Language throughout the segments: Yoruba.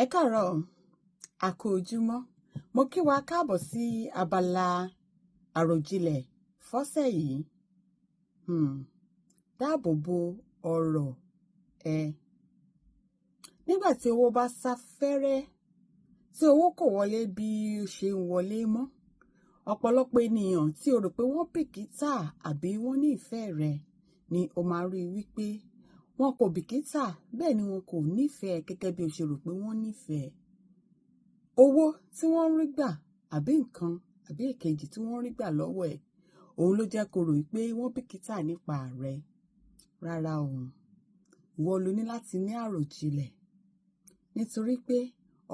Ẹ káàárọ̀, a kú ojúmọ́. Mo kí wa káàbọ̀ sí abala àròjinlẹ̀ fọ́sẹ̀ yìí. Dáàbòbo ọ̀rọ̀ ẹ. Nígbà tí owó bá sá fẹ́rẹ́, tí owó kò wọlé bí ó ṣe ń wọlé mọ́, ọ̀pọ̀lọpọ̀ ènìyàn tí o rò pé wọ́n bìkítà àbí wọ́n ní ìfẹ́ rẹ ni o máa rí wípé wọn kò bìkítà, bẹ́ẹ̀ ni wọn kò nífẹ̀ẹ́ gẹ́gẹ́ bí o ṣe rò pé wọ́n nífẹ̀ẹ́. Owó tí wọ́n ń rí gbà àbí nǹkan àbí èkejì tí wọ́n ń rí gbà lọ́wọ́ ẹ̀, òun ló jẹ́ kó rò wípé wọ́n bìkítà nípa rẹ. Rárá o, ìwọ ló ní láti ní àròjinlẹ̀, nítorí pé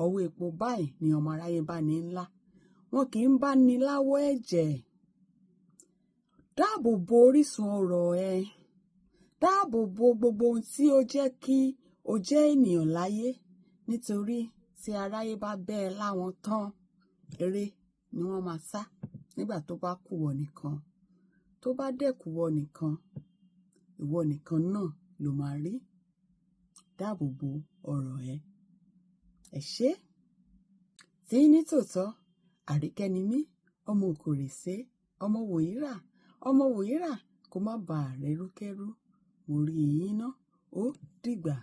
ọwọ́ epo báyìí ni ọmọ aráyé bá ní ńlá, wọn kì í bá ní láwọ́ ẹ̀jẹ̀. Dáàbò bo orísun ọrọ̀ ẹ. Dáàbò bo gbogbo ohun tí ó jẹ́ kí o jẹ́ ènìyàn láyé, nítorí tí aráyé bá bẹ́ ẹ láwọn tán, eré ni wọ́n máa sá nígbà tó bá kù wọ nìkan. Tó bá dẹ̀ kù wọ nìkan, ìwọ nìkan náà ló máa rí. Dáàbò bo ọrọ̀ ẹ. Ẹ ṣé. Tí ní tòótọ́, Àríkẹ́ ni mí, ọmọ Òkòrèsé, ọmọ Wòyírà, kó má bàa rẹ́rúkẹ́rú. Mo rí yín ná, ó dìgbà.